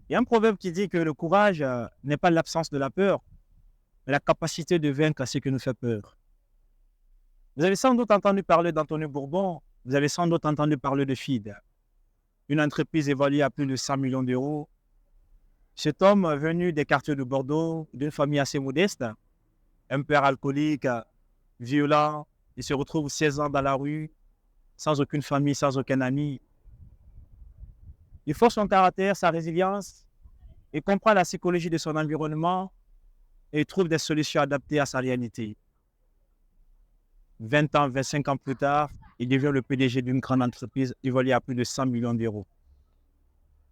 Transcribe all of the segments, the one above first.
Il y a un proverbe qui dit que le courage n'est pas l'absence de la peur, mais la capacité de vaincre ce qui nous fait peur. Vous avez sans doute entendu parler d'Anthony Bourbon, vous avez sans doute entendu parler de FID, une entreprise évaluée à plus de 100 millions d'euros. Cet homme venu des quartiers de Bordeaux, d'une famille assez modeste, un père alcoolique, violent, il se retrouve 16 ans dans la rue, sans aucune famille, sans aucun ami. Il force son caractère, sa résilience, il comprend la psychologie de son environnement et il trouve des solutions adaptées à sa réalité. 20 ans, 25 ans plus tard, il devient le PDG d'une grande entreprise évaluée à plus de 100 millions d'euros.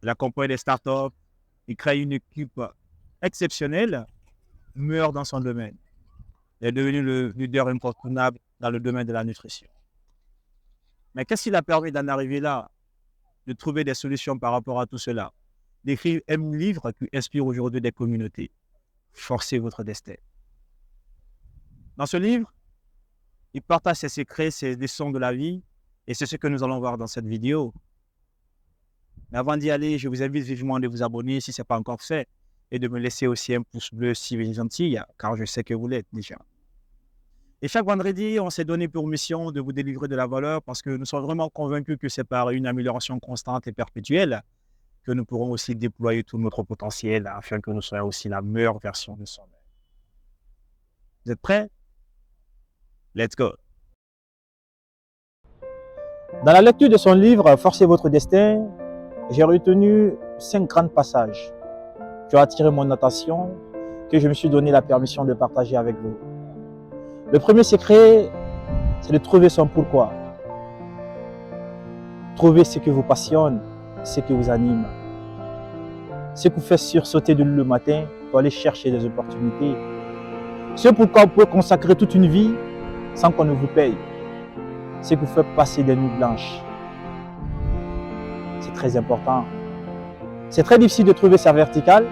Il accompagne des startups, il crée une équipe exceptionnelle, meilleur dans son domaine. Il est devenu le leader incontournable dans le domaine de la nutrition. Mais qu'est-ce qui l'a permis d'en arriver là, de trouver des solutions par rapport à tout cela, d'écrire un livre qui inspire aujourd'hui des communautés. Forcez votre destin. Dans ce livre, il partage ses secrets, ses leçons de la vie, et c'est ce que nous allons voir dans cette vidéo. Mais avant d'y aller, je vous invite vivement de vous abonner si ce n'est pas encore fait, et de me laisser aussi un pouce bleu si vous êtes gentil, car je sais que vous l'êtes déjà. Et chaque vendredi, on s'est donné pour mission de vous délivrer de la valeur parce que nous sommes vraiment convaincus que c'est par une amélioration constante et perpétuelle que nous pourrons aussi déployer tout notre potentiel afin que nous soyons aussi la meilleure version de nous-mêmes. Vous êtes prêts? Let's go! Dans la lecture de son livre « Forcez votre destin », j'ai retenu 5 grands passages qui ont attiré mon attention, que je me suis donné la permission de partager avec vous. Le premier secret, c'est de trouver son pourquoi. Trouver ce qui vous passionne, ce qui vous anime. Ce qui vous fait sursauter de le matin pour aller chercher des opportunités. Ce pourquoi vous pouvez consacrer toute une vie sans qu'on ne vous paye. Ce qui vous fait passer des nuits blanches. C'est très important. C'est très difficile de trouver sa verticale.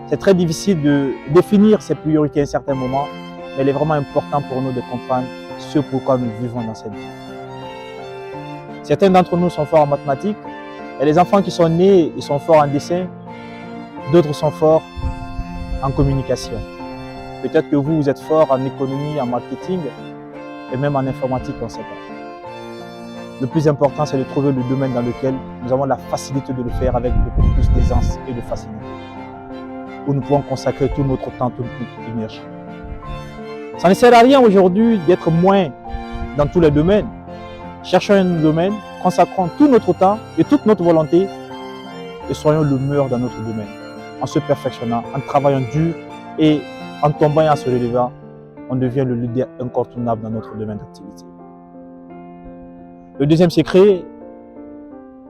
C'est très difficile de définir ses priorités à un certain moment. Mais il est vraiment important pour nous de comprendre ce pourquoi nous vivons dans cette vie. Certains d'entre nous sont forts en mathématiques. Et les enfants qui sont nés, ils sont forts en dessin. D'autres sont forts en communication. Peut-être que vous êtes fort en économie, en marketing et même en informatique, on ne sait pas. Le plus important, c'est de trouver le domaine dans lequel nous avons la facilité de le faire avec beaucoup plus d'aisance et de facilité. Où nous pouvons consacrer tout notre temps, toute notre énergie. Ça ne sert à rien aujourd'hui d'être moins dans tous les domaines. Cherchons un domaine, consacrons tout notre temps et toute notre volonté et soyons le meilleur dans notre domaine. En se perfectionnant, en travaillant dur et en tombant et en se relevant, on devient le leader incontournable dans notre domaine d'activité. Le deuxième secret,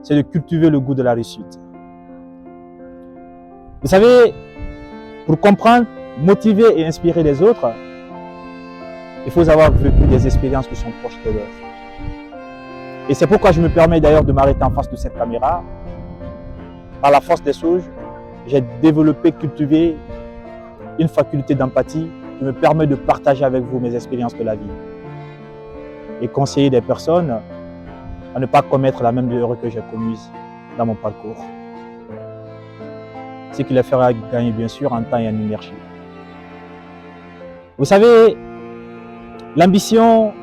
c'est de cultiver le goût de la réussite. Vous savez, pour comprendre, motiver et inspirer les autres, il faut avoir vécu des expériences qui sont proches de l'œuvre. Et c'est pourquoi je me permets d'ailleurs de m'arrêter en face de cette caméra. Par la force des choses, j'ai développé, cultivé une faculté d'empathie qui me permet de partager avec vous mes expériences de la vie. Et conseiller des personnes à ne pas commettre la même erreur que j'ai commise dans mon parcours. Ce qui les fera gagner bien sûr en temps et en énergie. Vous savez, l'ambition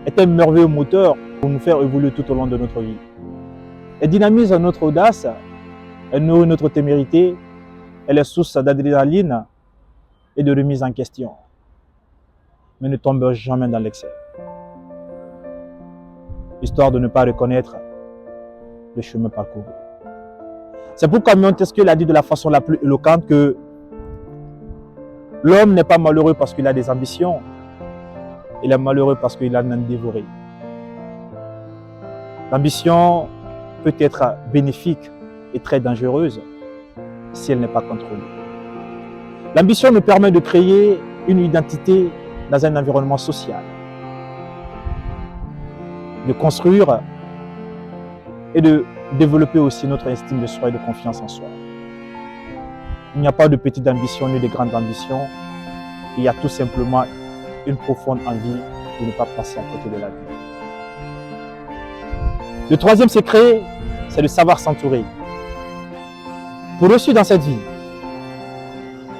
est un merveilleux moteur pour nous faire évoluer tout au long de notre vie. Elle dynamise notre audace, elle nourrit notre témérité, elle est source d'adrénaline et de remise en question. Mais ne tombe jamais dans l'excès, histoire de ne pas reconnaître le chemin parcouru. C'est pourquoi Montesquieu l'a dit de la façon la plus éloquente que l'homme n'est pas malheureux parce qu'il a des ambitions, il est malheureux parce qu'il en a dévoré. L'ambition peut être bénéfique et très dangereuse si elle n'est pas contrôlée. L'ambition nous permet de créer une identité dans un environnement social, de construire et de développer aussi notre estime de soi et de confiance en soi. Il n'y a pas de petite ambition ni de grande ambition, il y a tout simplement une profonde envie de ne pas passer à côté de la vie. Le troisième secret, c'est de savoir s'entourer. Pour réussir dans cette vie,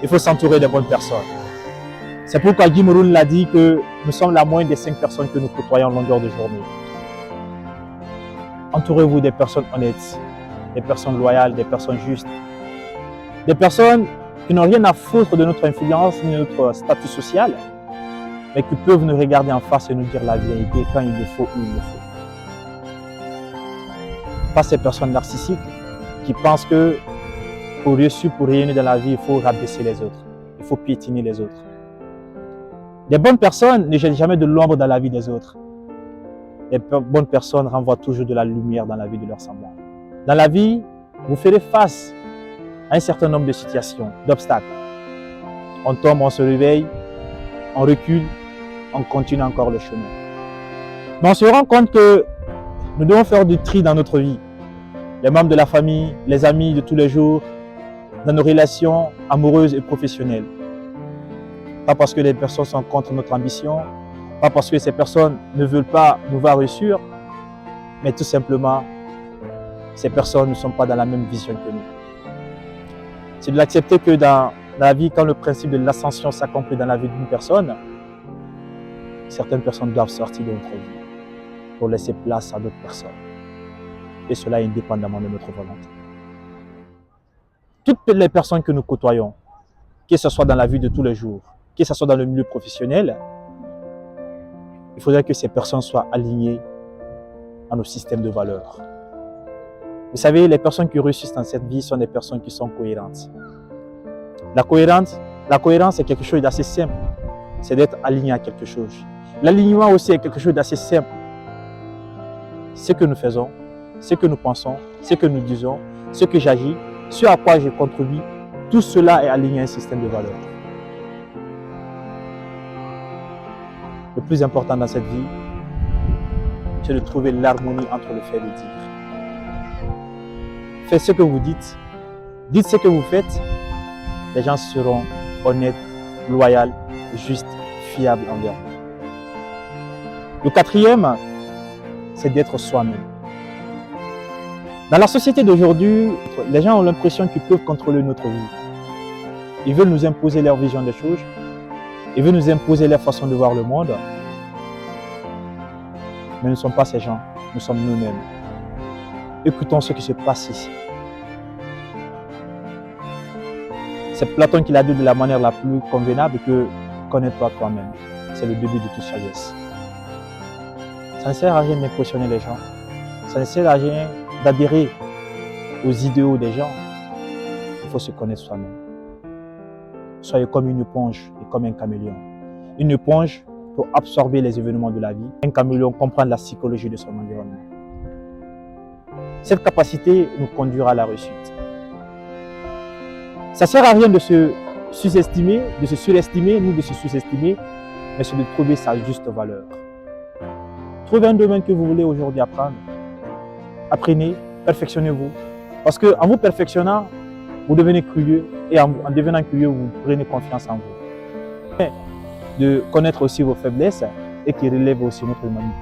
il faut s'entourer des bonnes personnes. C'est pourquoi Guy Meroul l'a dit que nous sommes la moyenne des 5 personnes que nous côtoyons en longueur de journée. Entourez-vous des personnes honnêtes, des personnes loyales, des personnes justes, des personnes qui n'ont rien à foutre de notre influence ni de notre statut social, mais qui peuvent nous regarder en face et nous dire la vérité quand il le faut ou il le faut. Pas ces personnes narcissiques qui pensent que pour réussir, pour rayonner dans la vie, il faut rabaisser les autres, il faut piétiner les autres. Les bonnes personnes ne jettent jamais de l'ombre dans la vie des autres. Les bonnes personnes renvoient toujours de la lumière dans la vie de leurs semblables. Dans la vie, vous ferez face à un certain nombre de situations, d'obstacles. On tombe, on se réveille, on recule, on continue encore le chemin. Mais on se rend compte que nous devons faire du tri dans notre vie. Les membres de la famille, les amis de tous les jours, dans nos relations amoureuses et professionnelles. Pas parce que les personnes sont contre notre ambition, pas parce que ces personnes ne veulent pas nous voir réussir, mais tout simplement, ces personnes ne sont pas dans la même vision que nous. C'est de l'accepter que dans la vie, quand le principe de l'ascension s'accomplit dans la vie d'une personne, certaines personnes doivent sortir de notre vie pour laisser place à d'autres personnes. Et cela indépendamment de notre volonté. Toutes les personnes que nous côtoyons, que ce soit dans la vie de tous les jours, que ce soit dans le milieu professionnel, il faudrait que ces personnes soient alignées à nos systèmes de valeurs. Vous savez, les personnes qui réussissent dans cette vie sont des personnes qui sont cohérentes. La cohérence est quelque chose d'assez simple, c'est d'être aligné à quelque chose. L'alignement aussi est quelque chose d'assez simple. Ce que nous faisons, ce que nous pensons, ce que nous disons, ce que j'agis, ce à quoi je contribue, tout cela est aligné à un système de valeurs. Le plus important dans cette vie, c'est de trouver l'harmonie entre le fait et le dire. Faites ce que vous dites ce que vous faites, les gens seront honnêtes, loyaux, justes, fiables envers vous. Le quatrième, c'est d'être soi-même. Dans la société d'aujourd'hui, les gens ont l'impression qu'ils peuvent contrôler notre vie. Ils veulent nous imposer leur vision des choses. Ils veulent nous imposer leur façon de voir le monde. Mais nous ne sommes pas ces gens, nous sommes nous-mêmes. Écoutons ce qui se passe ici. C'est Platon qui l'a dit de la manière la plus convenable que connais-toi toi-même. C'est le début de toute sagesse. Ça ne sert à rien d'impressionner les gens. Ça ne sert à rien d'adhérer aux idéaux des gens. Il faut se connaître soi-même. Soyez comme une éponge et comme un caméléon. Une éponge pour absorber les événements de la vie. Un caméléon comprend la psychologie de son environnement. Cette capacité nous conduira à la réussite. Ça ne sert à rien de se sous-estimer, de se surestimer, ni de se sous-estimer, mais c'est de trouver sa juste valeur. Trouvez un domaine que vous voulez aujourd'hui apprendre. Apprenez, perfectionnez-vous. Parce qu'en vous perfectionnant, vous devenez curieux et en devenant curieux, vous prenez confiance en vous. De connaître aussi vos faiblesses et qui relèvent aussi notre humanité.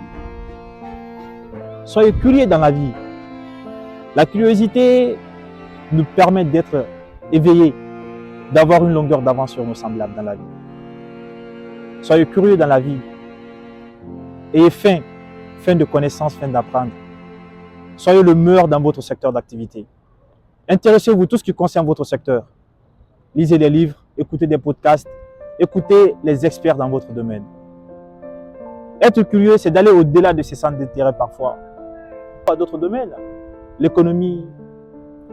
Soyez curieux dans la vie. La curiosité nous permet d'être éveillés, d'avoir une longueur d'avance sur nos semblables dans la vie. Soyez curieux dans la vie. Ayez faim de connaissances, faim d'apprendre. Soyez le meilleur dans votre secteur d'activité. Intéressez-vous à tout ce qui concerne votre secteur. Lisez des livres, écoutez des podcasts, écoutez les experts dans votre domaine. Être curieux, c'est d'aller au-delà de ses centres d'intérêt parfois. Pas d'autres domaines, l'économie,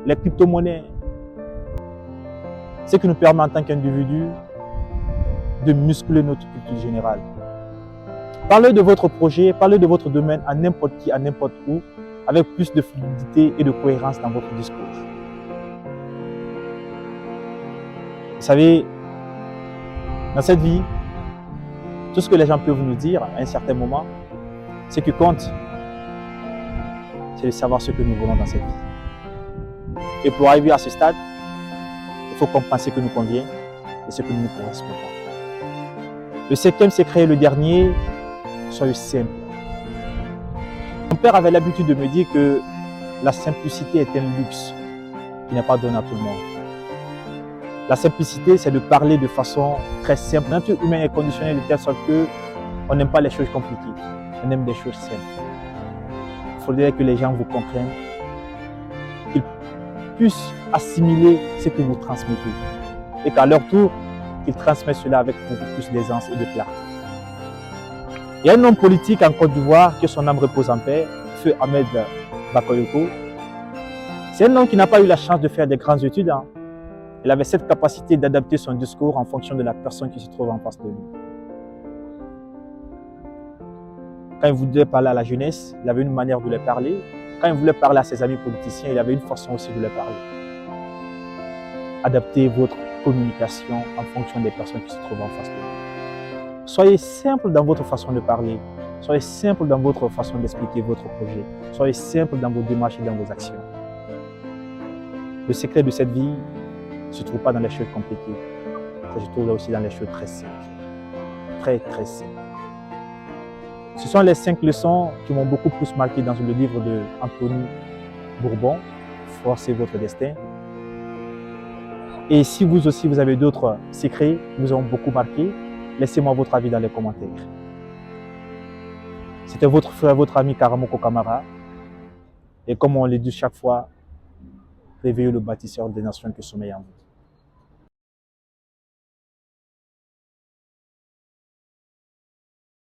les crypto-monnaies. Ce qui nous permet en tant qu'individu de muscler notre culture générale. Parlez de votre projet, parlez de votre domaine à n'importe qui, à n'importe où, avec plus de fluidité et de cohérence dans votre discours. Vous savez, dans cette vie, tout ce que les gens peuvent nous dire à un certain moment, ce qui compte, c'est de savoir ce que nous voulons dans cette vie. Et pour arriver à ce stade, il faut comprendre ce qui nous convient et ce qui ne nous correspond pas. Le cinquième secret, le dernier, soyez simple. Mon père avait l'habitude de me dire que la simplicité est un luxe. qui n'est pas donné à tout le monde. La simplicité, c'est de parler de façon très simple. La nature humaine est conditionnée de telle sorte qu'on n'aime pas les choses compliquées. On aime des choses simples. Il faudrait que les gens vous comprennent, qu'ils puissent assimiler ce que vous transmettez. Et qu'à leur tour, qu'ils transmettent cela avec beaucoup plus d'aisance et de clarté. Il y a un homme politique en Côte d'Ivoire, que son âme repose en paix, Feu Ahmed Bakayoko. C'est un homme qui n'a pas eu la chance de faire des grandes études. Il avait cette capacité d'adapter son discours en fonction de la personne qui se trouve en face de lui. Quand il voulait parler à la jeunesse, il avait une manière de leur parler. Quand il voulait parler à ses amis politiciens, il avait une façon aussi de leur parler. Adaptez votre communication en fonction des personnes qui se trouvent en face de vous. Soyez simple dans votre façon de parler. Soyez simple dans votre façon d'expliquer votre projet. Soyez simple dans vos démarches et dans vos actions. Le secret de cette vie ne se trouve pas dans les choses compliquées. Ça se trouve là aussi dans les choses très simples. Très, très simples. Ce sont les 5 leçons qui m'ont beaucoup plus marqué dans le livre de Anthony Bourbon, Forcez votre destin. Et si vous aussi vous avez d'autres secrets qui vous ont beaucoup marqué, laissez-moi votre avis dans les commentaires. C'était votre frère, votre ami Karamoko Kamara. Et comme on le dit chaque fois, réveillez le bâtisseur des nations qui sommeillent en vous.